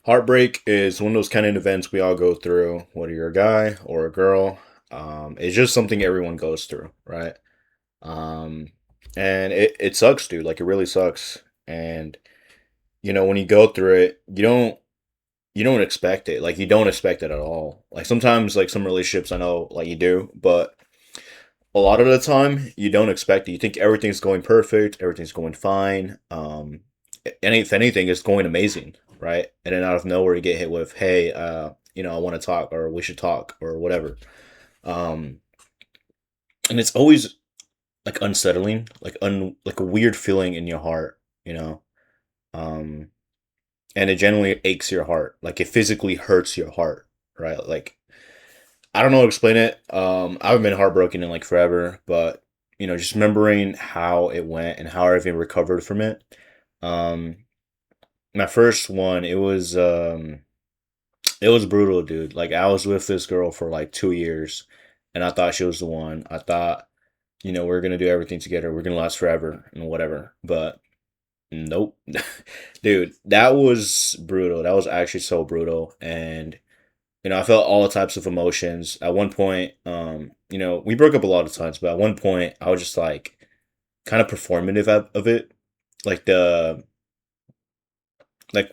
Heartbreak is one of those kind of events we all go through, whether you're a guy or a girl. It's just something everyone goes through, right? Um, and it sucks, dude. Like it really sucks. And when you go through it, you don't expect it. Like you don't expect it at all. Like sometimes, like some relationships, I know, like you do, but a lot of the time, you don't expect it. You think everything's going perfect, everything's going fine. And if anything, it's going amazing, right? And then out of nowhere, you get hit with, "Hey, I want to talk, or we should talk, or whatever." Um, and it's always like unsettling, like a weird feeling in your heart, you know. Um, and it generally aches your heart, like it physically hurts your heart, right? Like I don't know how to explain it. I haven't been heartbroken in like forever, but just remembering how it went and how everything recovered from it. Um, my first one, it was brutal, dude. Like I was with this girl for like 2 years, and I thought she was the one. I thought, we're gonna do everything together. We're gonna last forever and whatever. But nope, dude, that was brutal. That was actually so brutal, and I felt all types of emotions. At one point, we broke up a lot of times, but at one point, I was just like kind of performative of it. Like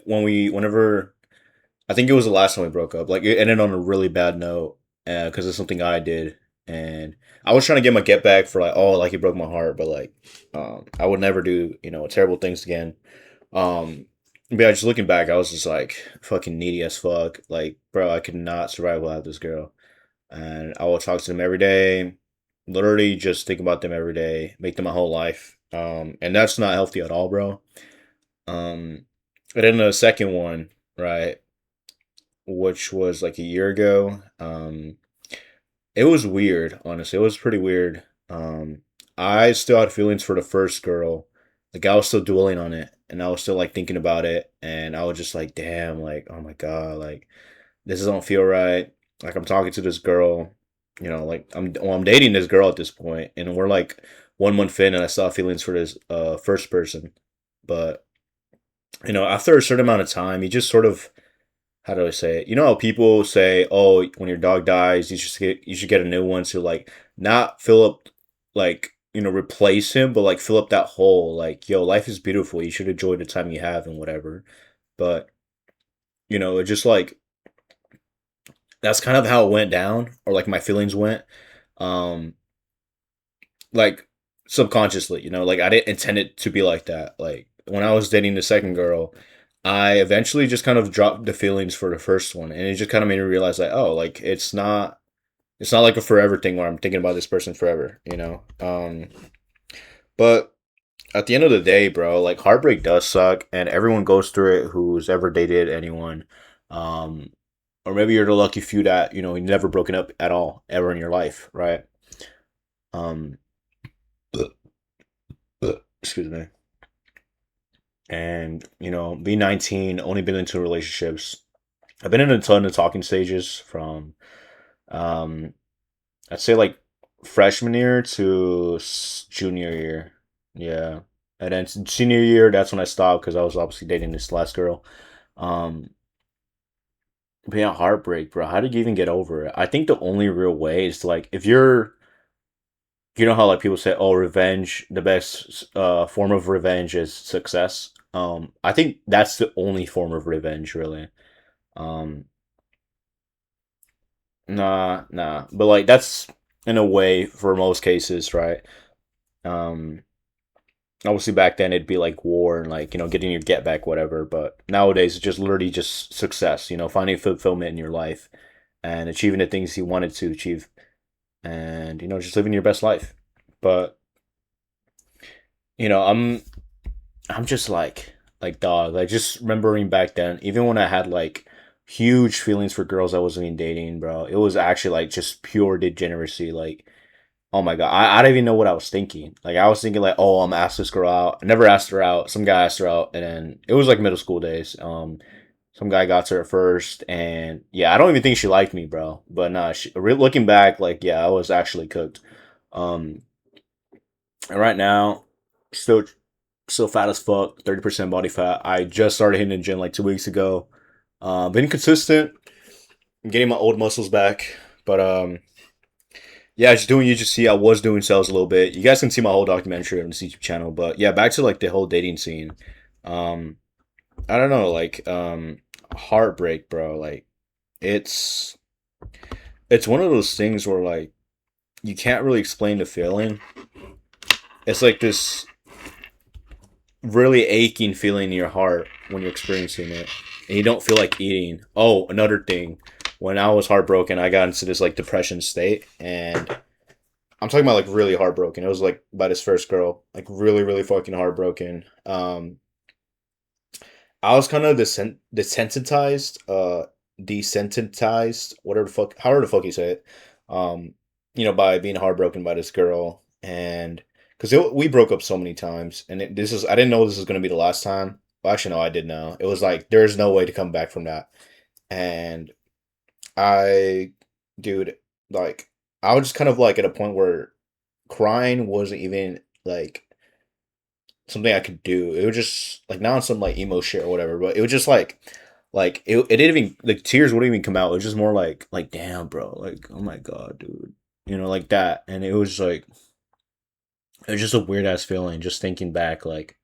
whenever I think it was the last time we broke up. Like it ended on a really bad note because of something I did, and I was trying to get my get back for like, oh, like he broke my heart, but like, I would never do terrible things again. But yeah, just looking back, I was just like fucking needy as fuck. Like, bro, I could not survive without this girl, and I will talk to them every day. Literally, just think about them every day, make them my whole life. And that's not healthy at all, bro. Um, and then the second one, right, which was like a year ago. It was weird, honestly. It was pretty weird. I still had feelings for the first girl. Like I was still dwelling on it, and I was still like thinking about it, and I was just like, damn, like oh my god, like this don't feel right. Like I'm talking to this girl, like I'm dating this girl at this point, and we're like 1 month in, and I still have feelings for this first person, but after a certain amount of time, you just sort of how do I say it? You know how people say, "Oh, when your dog dies, you should get a new one to like not fill up like replace him, but like fill up that hole. Like, yo, life is beautiful. You should enjoy the time you have and whatever." But it just like that's kind of how it went down, or like my feelings went. Um, like subconsciously, like I didn't intend it to be like that. Like when I was dating the second girl, I eventually just kind of dropped the feelings for the first one, and it just kind of made me realize like, oh, like it's not like a forever thing where I'm thinking about this person forever. But at the end of the day, bro, like heartbreak does suck, and everyone goes through it who's ever dated anyone. Um, or maybe you're the lucky few that you never broken up at all ever in your life, right? Um, excuse me. And being 19, only been into relationships. I've been in a ton of talking stages from um I'd say like freshman year to junior year. Yeah. And then senior year, that's when I stopped because I was obviously dating this last girl. Um, but yeah, heartbreak, bro. How did you even get over it? I think the only real way is to like if you know how like people say, oh, revenge, the best form of revenge is success. I think that's the only form of revenge, really. Um, nah. But like that's in a way for most cases, right? Um, obviously back then it'd be like war and like getting your get back, whatever. But nowadays it's just literally just success. Finding fulfillment in your life and achieving the things you wanted to achieve, and just living your best life. But I'm just like dog, like just remembering back then, even when I had like huge feelings for girls I wasn't even dating, bro. It was actually like just pure degeneracy. Like, oh my god, I don't even know what I was thinking. Like I was thinking like, oh, I'm gonna ask this girl out. I never asked her out. Some guy asked her out, and then it was like middle school days. Some guy got to her first, and yeah, I don't even think she liked me, bro. But nah, looking back, like yeah, I was actually cooked. Um, and right now, still fat as fuck, 30% body fat. I just started hitting the gym like 2 weeks ago. Been consistent, getting my old muscles back, but yeah, just doing UGC. I was doing sales a little bit. You guys can see my whole documentary on this YouTube channel, but yeah, back to like the whole dating scene. Um, I don't know, like heartbreak, bro. Like it's it's one of those things where like you can't really explain the feeling. It's like this really aching feeling in your heart when you're experiencing it, and you don't feel like eating. Oh, another thing, when I was heartbroken, I got into this like depression state, and I'm talking about like really heartbroken. It was like by this first girl, like really, really fucking heartbroken. I was kind of desensitized, whatever the fuck, however the fuck you say it. Um, by being heartbroken by this girl, and because we broke up so many times, and this is I didn't know this was gonna be the last time. Well, actually, no, I did know. It was like there's no way to come back from that, and I, dude, like I was just kind of like at a point where crying wasn't even like something I could do. It was just like not on some like emo shit or whatever, but it was just like it didn't even like tears wouldn't even come out. It was just more like damn, bro, like oh my god, dude, like that. And it was like it was just a weird ass feeling. Just thinking back, like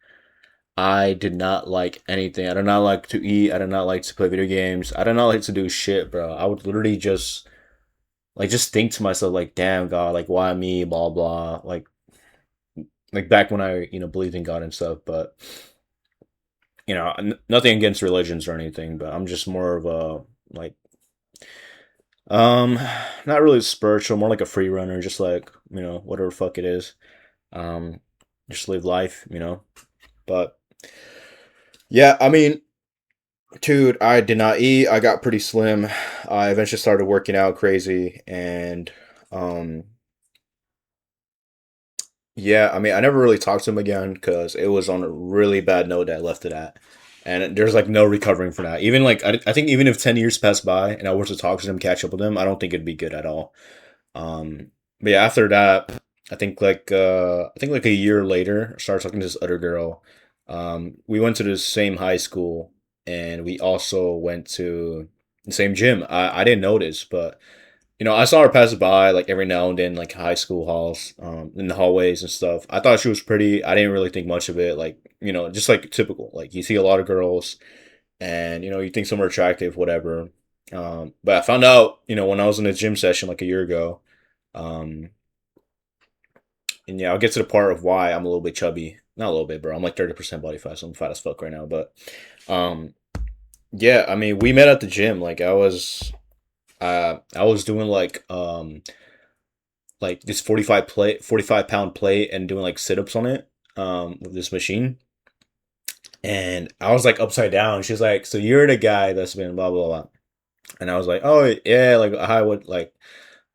I did not like anything. I did not like to eat. I did not like to play video games. I did not like to do shit, bro. I would literally just think to myself like, damn God, like why me, blah blah, like back when I believed in God and stuff, but nothing against religions or anything, but I'm just more of a like um not really spiritual, more like a free runner, just like, whatever the fuck it is. Um just live life. But yeah, I mean, dude, I did not eat. I got pretty slim. I eventually started working out crazy, and um yeah, I mean, I never really talked to him again because it was on a really bad note that I left it at. And there's like no recovering from that. Even like, I think even if 10 years passed by and I were to talk to him, catch up with him, I don't think it'd be good at all. But yeah, after that, I think like a year later, I started talking to this other girl. We went to the same high school, and we also went to the same gym. I didn't notice, but I saw her pass by like every now and then, like high school halls, in the hallways and stuff. I thought she was pretty. I didn't really think much of it. Like, just like typical. Like you see a lot of girls, and you think some are attractive, whatever. But I found out, when I was in a gym session like a year ago, um, and yeah, I'll get to the part of why I'm a little bit chubby. Not a little bit, bro. I'm like 30% body fat, so I'm fat as fuck right now. But, um, yeah, I mean, we met at the gym. Like I was doing like this 45 pound plate and doing like sit-ups on it with this machine, and I was like upside down. She's like, so you're the guy that's been blah blah blah. And I was like, oh yeah, like hi, what, like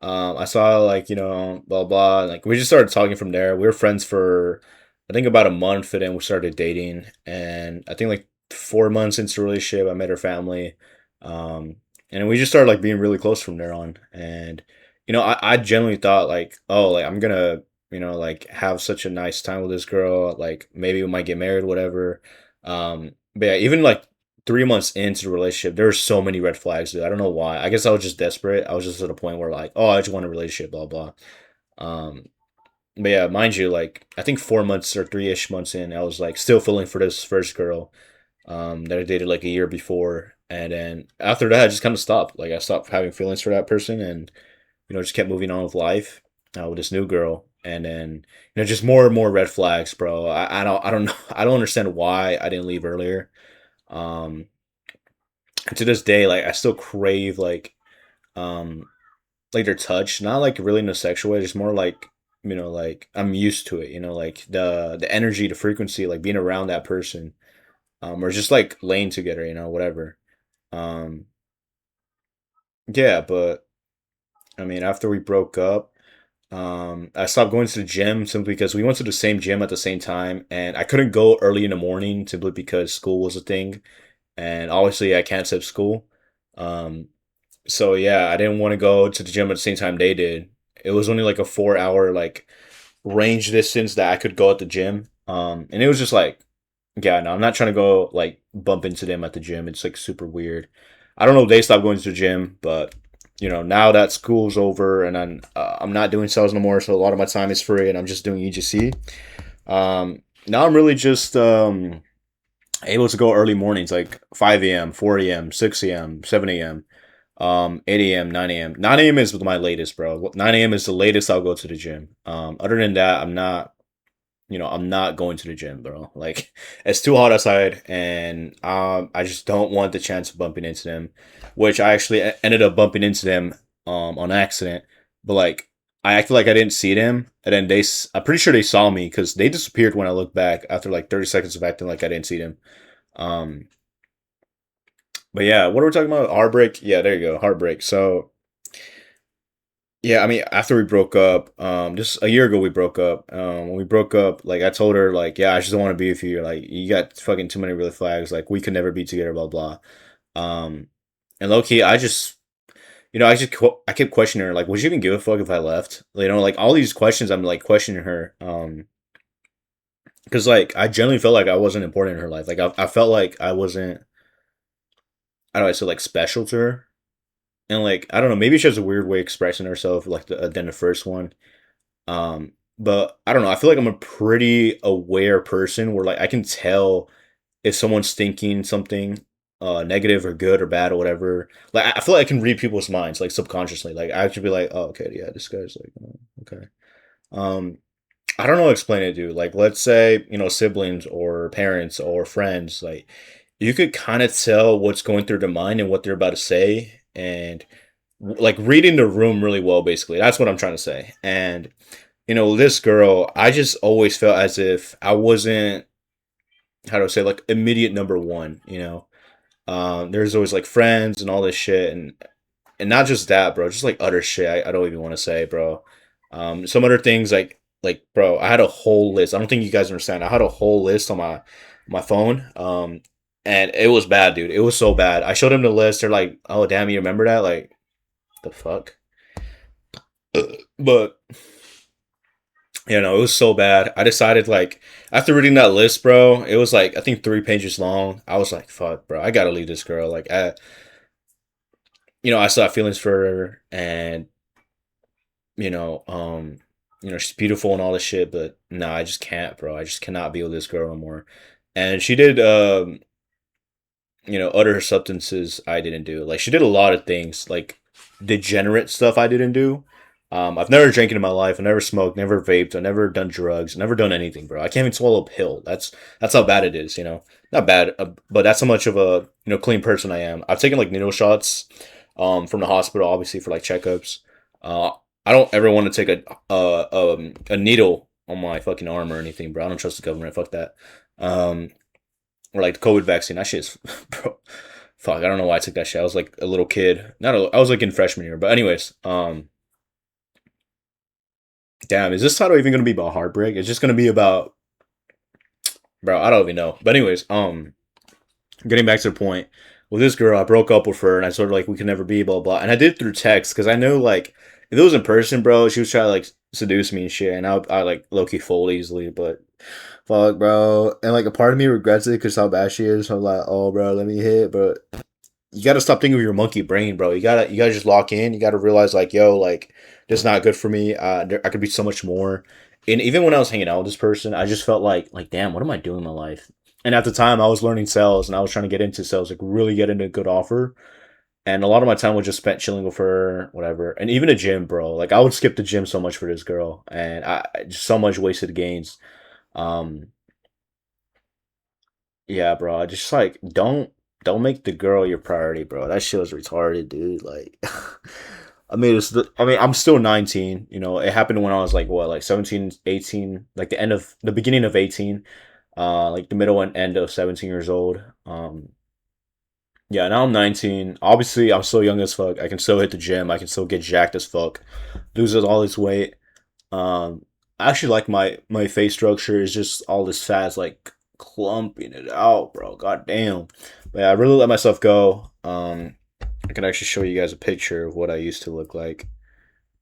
I saw like blah blah. Like we just started talking from there. We were friends for I think about a month, and then we started dating. And I think like 4 months into the relationship, I met her family, and we just started like being really close from there on. And I genuinely thought like, oh, like I'm gonna like have such a nice time with this girl. Like maybe we might get married, whatever. But yeah, even like 3 months into the relationship, there were so many red flags, dude. I don't know why. I guess I was just desperate. I was just at a point where like, oh, I just want a relationship, blah blah. Um, but yeah, mind you, like I think 4 months or 3-ish months in, I was like still feeling for this first girl, that I dated like a year before, and then after that, I just kind of stopped. Like I stopped having feelings for that person, and just kept moving on with life, with this new girl, and then just more and more red flags, bro. I don't know. I don't understand why I didn't leave earlier. Um, to this day, like I still crave um like their touch, not like really in a sexual way, just more like like I'm used to it, like the energy, the frequency, like being around that person, or just like laying together, whatever. Um, yeah, but I mean, after we broke up, I stopped going to the gym simply because we went to the same gym at the same time, and I couldn't go early in the morning simply because school was a thing, and obviously I can't skip school. Um, So yeah, I didn't want to go to the gym at the same time they did. It was only like a 4 hour like range distance that I could go at the gym. And it was just like Yeah, no, I'm not trying to go like bump into them at the gym. It's like super weird. I don't know if they stopped going to the gym, but now that school's over and I'm not doing sales no more, so a lot of my time is free and I'm just doing EGC. Now I'm really just able to go early mornings, like 5 a.m., 4 a.m., 6 a.m., 7 a.m., 8 a.m., 9 a.m. 9 a.m. is my latest, bro. 9 a.m. is the latest I'll go to the gym. Other than that, I'm not going to the gym, bro. Like, it's too hot outside, and I just don't want the chance of bumping into them, which I actually ended up bumping into them on accident. But like, I acted like I didn't see them, and then I'm pretty sure they saw me because they disappeared when I looked back after like 30 seconds of acting like I didn't see them. Um, but yeah, what are we talking about? Heartbreak? Yeah, there you go, heartbreak. So yeah, I mean, after we broke up, just a year ago we broke up. When we broke up, like I told her, like, yeah, I just don't want to be with you. Like, you got fucking too many red flags. Like, we could never be together. Blah blah. Um, and low key, I kept questioning her. Like, would you even give a fuck if I left? Like all these questions, I'm like questioning her. Because like I generally felt like I wasn't important in her life. Like I felt like I wasn't. I don't know. I said like special to her. And like I don't know, maybe she has a weird way of expressing herself, like than the first one. But I don't know. I feel like I'm a pretty aware person where like I can tell if someone's thinking something negative or good or bad or whatever. Like I feel like I can read people's minds like subconsciously. Like I should be like, oh okay, yeah, this guy's like, oh, okay. Um, I don't know how to explain it, dude. Like let's say siblings or parents or friends, like you could kind of tell what's going through their mind and what they're about to say, and like reading the room really well. Basically, that's what I'm trying to say. And this girl, I just always felt as if I wasn't, how do I say, like immediate number one. There's always like friends and all this shit, and not just that, bro. Just like other shit. I don't even want to say, bro. Some other things bro. I had a whole list. I don't think you guys understand. I had a whole list on my phone. And it was bad, dude. It was so bad. I showed them the list. They're like, "Oh, damn, you remember that?" Like, the fuck. But it was so bad. I decided like after reading that list, bro, it was like I think 3 pages long. I was like, fuck, bro, I gotta leave this girl. Like I still have feelings for her, and you know, um, she's beautiful and all this shit, but nah, I just can't, bro. I just cannot be with this girl anymore. And she did other substances I didn't do. Like she did a lot of things, like degenerate stuff I didn't do. I've never drank in my life. I never smoked, never vaped. I never done drugs. Never done anything, bro. I can't even swallow a pill. That's how bad it is. Not bad, but that's how much of a clean person I am. I've taken like needle shots, from the hospital, obviously for like checkups. Uh, I don't ever want to take a needle on my fucking arm or anything, bro. I don't trust the government. Fuck that. Um, or like the COVID vaccine. That shit's, bro. Fuck, I don't know why I took that shit. I was like a little kid. I was like in freshman year. But anyways, damn, is this title even gonna be about heartbreak? It's just gonna be about, bro. I don't even know. But anyways, getting back to the point with this girl, I broke up with her, and I sort of like we could never be, blah blah. And I did it through text because I know like if it was in person, bro, she was trying to like seduce me and shit, and I like low key fold easily, but fuck, bro. And like a part of me regrets it because how bad she is. So I'm like, oh, bro, let me hit. But you gotta stop thinking of your monkey brain, bro. You gotta just lock in. You gotta realize like, yo, like this is not good for me. I could be so much more. And even when I was hanging out with this person, I just felt like, damn, what am I doing in my life? And at the time, I was learning sales, and I was trying to get into sales, like really get into a good offer. And a lot of my time was just spent chilling with her, whatever. And even the gym, bro. Like I would skip the gym so much for this girl, and just so much wasted gains. Um, yeah, bro. I just like don't make the girl your priority, bro. That shit was retarded, dude. Like, I'm still 19. It happened when I was like what, like 17, 18, like the beginning of 18, like the middle and end of 17 years old. Yeah, now I'm 19. Obviously, I'm still young as fuck. I can still hit the gym. I can still get jacked as fuck. Loses all this weight. Um, I actually like my face structure is just all this fat is like clumping it out, bro. God damn. But yeah, I really let myself go. I can actually show you guys a picture of what I used to look like.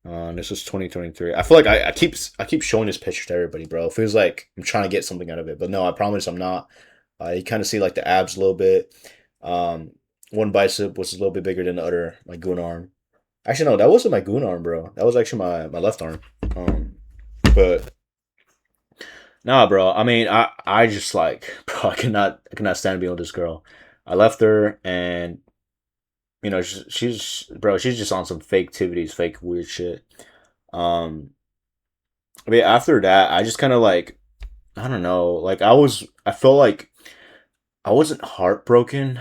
This was 2023. I feel like I keep showing this picture to everybody, bro. It feels like I'm trying to get something out of it, but no, I promise I'm not. You kind of see like the abs a little bit. Um, one bicep was a little bit bigger than the other, my goon arm. Actually, no, that wasn't my goon arm, bro. That was actually my left arm. But nah, bro. I mean, I just like, bro. I cannot stand being with this girl. I left her, and bro. She's just on some fake activities, fake weird shit. Um, I mean, after that, I just kind of like, I don't know. Like I felt like I wasn't heartbroken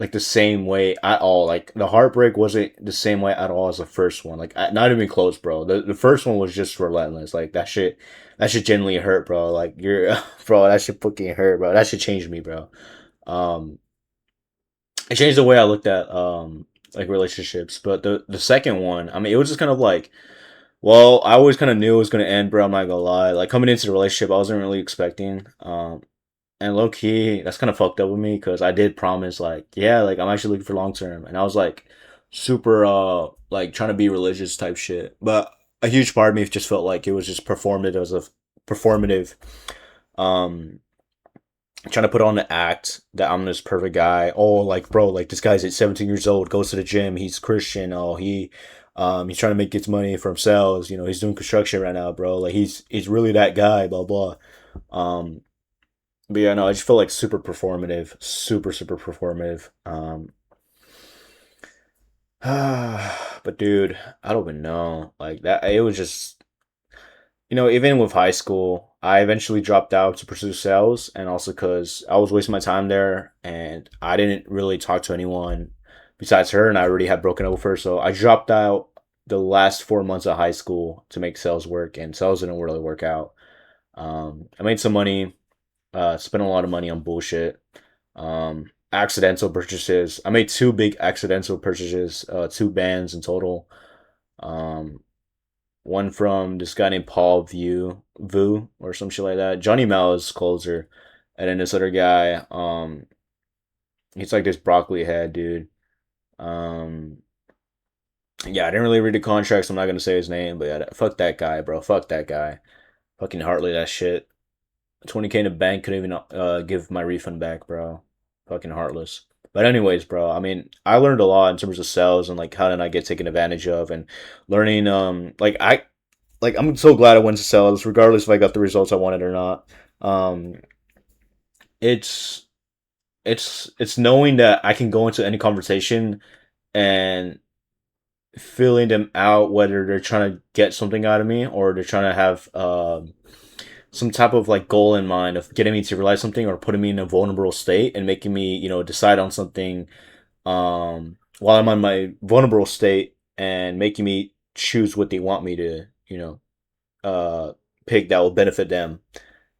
like the same way at all. Like the heartbreak wasn't the same way at all as the first one. Like not even close, bro. The first one was just relentless. Like that shit genuinely hurt, bro. Like you're, bro. That shit fucking hurt, bro. That shit changed me, bro. Um, it changed the way I looked at like relationships. But the second one, I mean, it was just kind of like, well, I always kind of knew it was gonna end, bro. I'm not gonna lie. Like coming into the relationship, I wasn't really expecting. And low key, that's kind of fucked up with me because I did promise, like, yeah, like I'm actually looking for long term, and I was like, super, like trying to be religious type shit. But a huge part of me just felt like it was just performative as a performative, um, trying to put on the act that I'm this perfect guy. Oh, like, bro, like this guy's at 17 years old, goes to the gym, he's Christian. Oh, he's trying to make his money for himself. You know, he's doing construction right now, bro. Like he's really that guy. Blah blah. Um, but yeah, no, I just feel like super performative, super performative. But dude, I don't even know. Like that, it was just even with high school, I eventually dropped out to pursue sales, and also because I was wasting my time there, and I didn't really talk to anyone besides her, and I already had broken up with her, so I dropped out the last 4 months of high school to make sales work, and sales didn't really work out. I made some money, spent a lot of money on bullshit. Accidental purchases. I made two big accidental purchases, two bands in total. Um, one from this guy named Paul Vu or some shit like that. Johnny Mel's closer, and then this other guy. He's like this broccoli head dude. Um, yeah, I didn't really read the contract, so I'm not gonna say his name, but yeah, fuck that guy, bro. Fuck that guy. Fucking Hartley, that shit. 20K in the bank couldn't even give my refund back, bro. Fucking heartless. But anyways, bro, I mean, I learned a lot in terms of sales and like how did I get taken advantage of and learning I'm so glad I went to sales regardless if I got the results I wanted or not. Um it's it's knowing that I can go into any conversation and feeling them out whether they're trying to get something out of me or they're trying to have some type of like goal in mind of getting me to realize something or putting me in a vulnerable state and making me decide on something while I'm on my vulnerable state and making me choose what they want me to uh pick that will benefit them.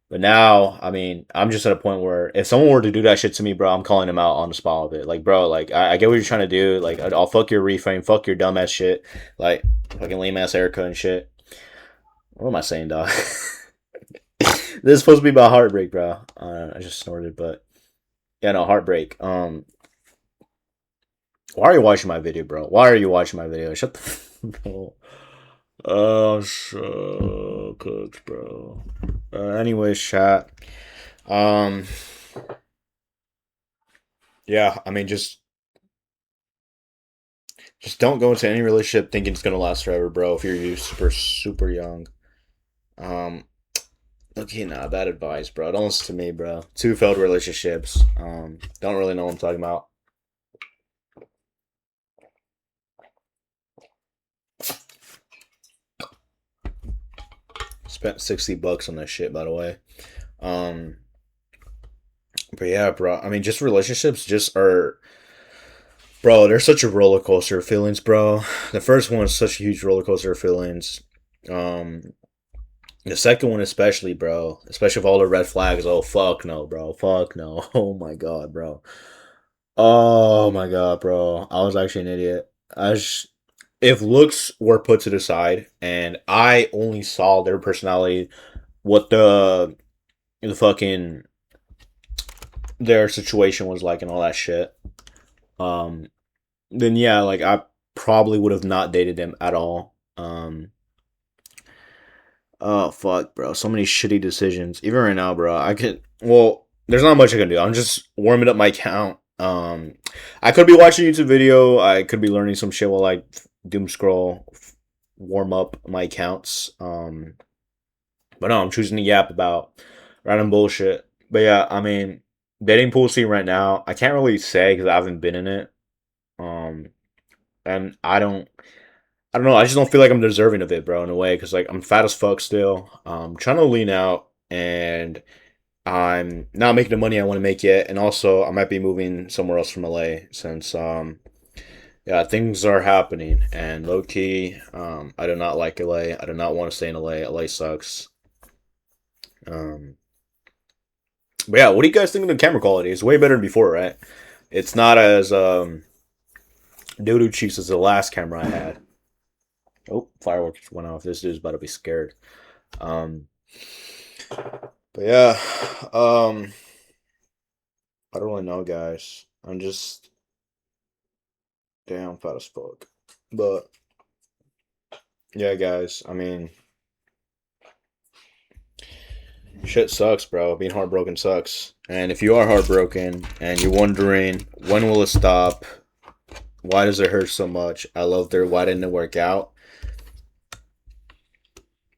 But now, I mean, I'm just at a point where if someone were to do that shit to me, bro, I'm calling them out on the spot of it. Like, bro, like I get what you're trying to do. Like, I'll fuck your reframe, fuck your dumbass shit, like fucking lame ass haircut and shit. What am I saying, dog? This is supposed to be about heartbreak, bro. I just snorted, but yeah, no heartbreak. Why are you watching my video, bro? Why are you watching my video? Shut the. Bro. Oh, shucks, bro. Anyways, chat. Um, yeah, I mean, just don't go into any relationship thinking it's gonna last forever, bro. If you're super young. Um, okay, nah, bad advice, bro. Don't listen to me, bro. Two failed relationships. Don't really know what I'm talking about. Spent $60 on that shit, by the way. Um, but yeah, bro. I mean, just relationships just are, bro. They're such a roller coaster of feelings, bro. The first one is such a huge roller coaster of feelings. Um, the second one, especially, bro. Especially with all the red flags. Oh fuck no, bro. Fuck no. Oh my god, bro. Oh my god, bro. I was actually an idiot. If looks were put to the side and I only saw their personality, what the fucking their situation was like and all that shit, um, then yeah, like I probably would have not dated them at all. Oh fuck, bro, so many shitty decisions. Even right now, bro, I could. Well, there's not much I can do. I'm just warming up my account. I could be watching a YouTube video. I could be learning some shit while I doom scroll, warm up my accounts. But no, I'm choosing to yap about random bullshit. But yeah, I mean, dating pool scene right now, I can't really say because I haven't been in it. Um, and I don't know. I just don't feel like I'm deserving of it, bro. In a way, because like I'm fat as fuck still. Trying to lean out, and I'm not making the money I want to make yet. And also, I might be moving somewhere else from LA since yeah, things are happening. And low key, I do not like LA. I do not want to stay in LA. LA sucks. Um, but yeah, what do you guys think of the camera quality? It's way better than before, right? It's not as doo doo cheeks as the last camera I had. Oh, fireworks went off. This dude's about to be scared. Um, but yeah, I don't really know, guys. I'm just damn fat as fuck. But yeah, guys. I mean, shit sucks, bro. Being heartbroken sucks. And if you are heartbroken and you're wondering when will it stop, why does it hurt so much? I loved her. Why didn't it work out?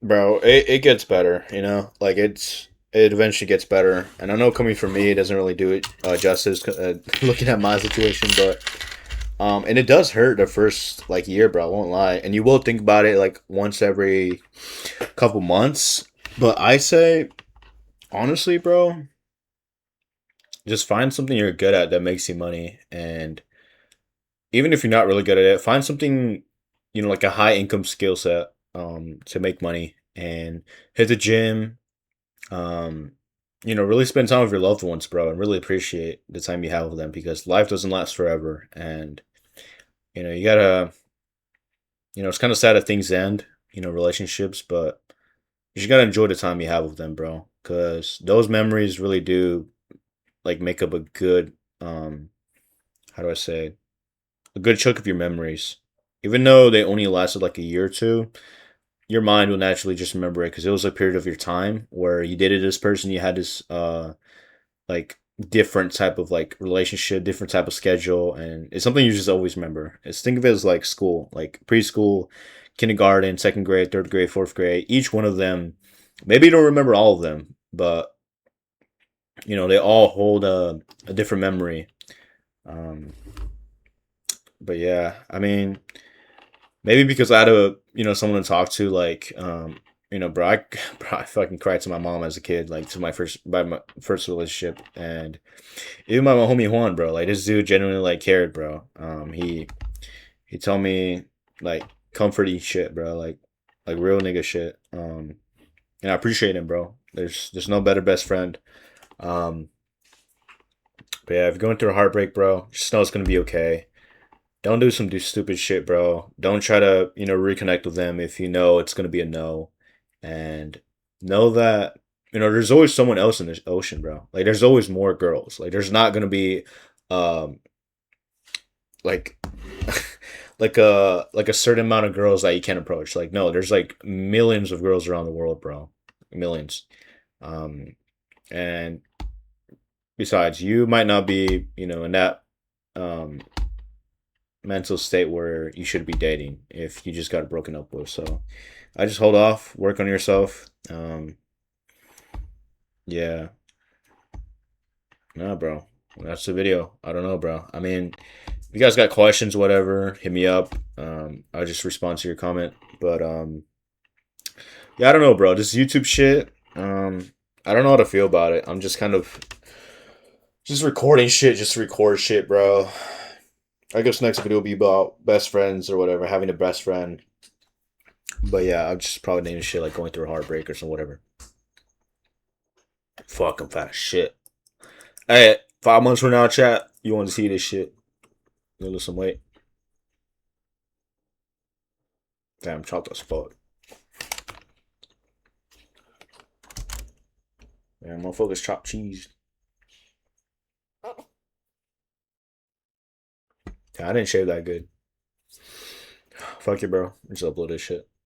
Bro, it gets better, you know? Like, it eventually gets better. And I know coming from me, it doesn't really do it justice looking at my situation, but. And it does hurt the first, like, year, bro. I won't lie. And you will think about it, like, once every couple months. But I say, honestly, bro, just find something you're good at that makes you money. And even if you're not really good at it, find something, like a high income skill set to make money and hit the gym. Um, really spend time with your loved ones, bro, and really appreciate the time you have with them because life doesn't last forever. And, you gotta, it's kind of sad that things end, relationships, but you just gotta enjoy the time you have with them, bro, because those memories really do, like, make up a good, how do I say, a good chunk of your memories. Even though they only lasted like a year or two, your mind will naturally just remember it because it was a period of your time where you dated this person, you had this like different type of like relationship, different type of schedule, and it's something you just always remember. It's think of it as like school, like preschool, kindergarten, second grade, third grade, fourth grade. Each one of them, maybe you don't remember all of them, but they all hold a different memory. Um, but yeah, I mean, maybe because I had a someone to talk to, like bro, bro, I fucking cried to my mom as a kid, like to my first relationship, and even my homie Juan, bro. Like this dude genuinely like cared, bro. He told me like comforting shit, bro. Like real nigga shit. And I appreciate him, bro. There's no better best friend. Um, but yeah, if you're going through a heartbreak, bro, just know it's gonna be okay. Don't do stupid shit, bro. Don't try to reconnect with them if you know it's gonna be a no, and know that there's always someone else in this ocean, bro. Like there's always more girls. Like there's not gonna be um like like a certain amount of girls that you can approach. Like no, there's like millions of girls around the world, bro. Millions. Um and besides, you might not be, in that um mental state where you should be dating if you just got broken up with. So I just hold off, work on yourself. Yeah, nah, bro. That's the video. I don't know, bro. I mean, if you guys got questions, whatever, hit me up. I'll just respond to your comment. But yeah, I don't know, bro. This YouTube shit. I don't know how to feel about it. I'm just kind of just recording shit, just to record shit, bro. I guess next video will be about best friends or whatever, having a best friend. But yeah, I'm just probably naming shit like going through a heartbreak or some whatever. Fuck, I'm fat as shit. Hey, 5 months from now, chat, you want to see this shit? You lose some weight. Damn, chopped as fuck. Man, motherfuckers chop cheese. Yeah, I didn't shave that good. Fuck you, bro. Just upload this shit.